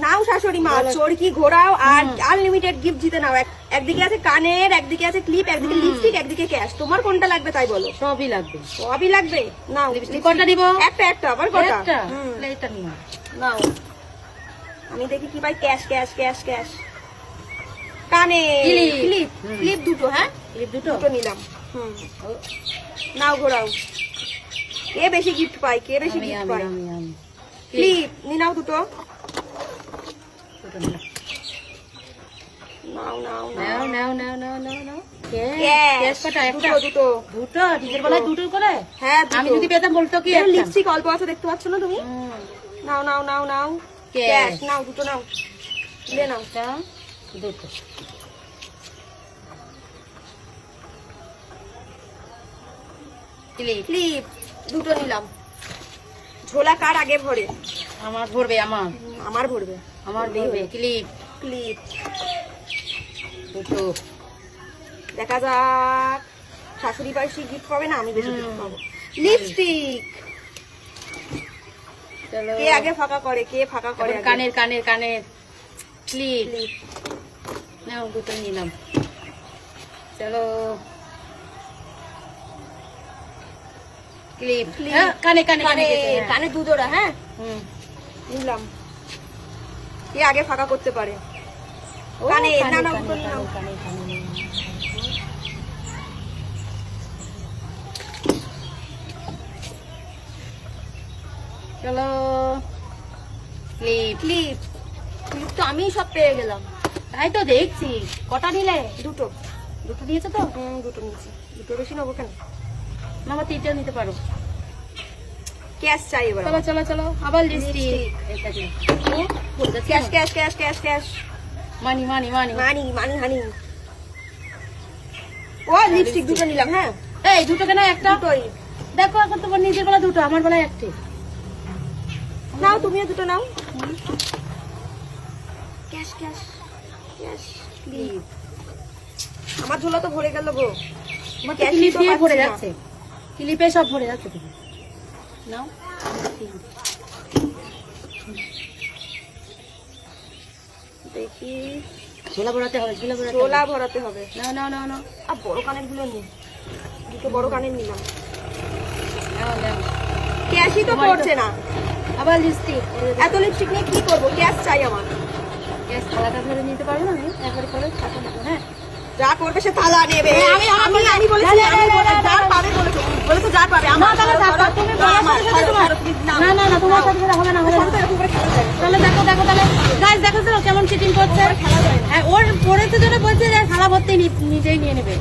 নাও শাশুড়ি মা, চরকি ঘোরাও আর আনলিমিটেড গিফট জিতে নাও। একদিকে আছে কানের, একদিকে আছে ক্লিপ, একদিকে লিপস্টিক, একদিকে ক্যাশ। তোমার কোনটা লাগবে তাই বলো। সবই লাগবে। সবই লাগবে। নাও লিপস্টিক কটা নিব? একটা আবার কটা? একটা। এটা নিও। নাও। আমি দেখি কি পাই। Cash cash cash cash. কানে ক্লিপ, ক্লিপ দুটো। হ্যাঁ ক্লিপ দুটো নিলাম। নাও ঘোরাও। কে বেশি গিফট পায়, কে বেশি গিফট পায়? ক্লিপ নাও দুটো। নাও নাও নাও নাও নাও নাও নাও নাও। ক্যাশ কটা? একটা দুটো দুটো নিজের বেলায় দুটো করে। হ্যাঁ আমি যদি পেতাম বলতো কি একটা। লিপস্টিক অল্প আছে দেখতে পাচ্ছ না তুমি? নাও নাও নাও নাও ক্যাশ নাও দুটো নাও। লে নাও দুটো। ক্লিপ ক্লিপ দুটো নিলাম। ঝোলা কার আগে ভরে? আমার ভরবে। আমার ভরবে। আমার ভরবে। ক্লিপ ক্লিপ দুটো। দেখা যাক শাশুড়ি বাড়ি গিফট পাবে না আমি বেশি গিফট পাবো। লিপস্টিক। চলো কে আগে ফাঁকা করে, কে ফাঁকা করে? কানের কানের কানের ক্লিপ নাও দুটো নিলাম। চলো ক্লিপ কানে কানে কানে কানে দু জোড়া। হ্যাঁ নিলাম। কে আগে ফাঁকা করতে পারে? কানে না না দুটো নিলাম। চলো ক্লিপ ক্লিপ ক্লিপ তো আমি সব পেয়ে গেলাম। তাই তো দেখছি। কটা নিলে? দুটো। দুটো নিয়েছো তো? দুটো নিয়েছি। দুটো বেশি নেবো কেন? মামা তিনটেও নিতে পারো। ক্যাশ চাই এবার। চলো চলো চলো আবার lipstick. Cash cash cash cash cash. Money money money money money honey. ও লিপস্টিক দুটো নিলাম। হ্যাঁ এই দুটো কেন? একটা। দুটোই। দেখো এখন তোমার নিজের বেলা দুটো, আমার বেলায় একটা। নাও তুমিও দুটো নাও। Cash cash cash clip. আমার ঝোলা তো ভরে গেল গো। তোমার ক্লিপ দিয়ে ভরে যাচ্ছে। ক্লিপে সব ভরে যাচ্ছে। তুমি নাও। দেখি ঝোলা ভরাতে হবে। ঝোলা ভরাতে হবে। নাও নাও নাও নাও। আর বড় কানের গুলো নিই। দুটো বড় কানের নিলাম। নাও নাও। ক্যাশই তো পড়ছে না। আবার লিপস্টিক। এত লিপস্টিক নিয়ে কি করবো? ক্যাশ চাই আমার। গ্যাস থালাটা ধরে নিতে পারবো না? আমি একবারে করে থাকো না। হ্যাঁ যা করবে সে থালা নেবে। আমি আমি বলেছি যা পাবে বলেছো যা পাবে। আমার তাহলে দেখো তুমি না না না তোমার সাথে হবে না। তাহলে দেখো দেখো তাহলে গাইস দেখো তো কেমন চিটিং করছে। ওর পড়েছে জন্য বলছে যে থালা ভর্তি নিজেই নিয়ে নেবে।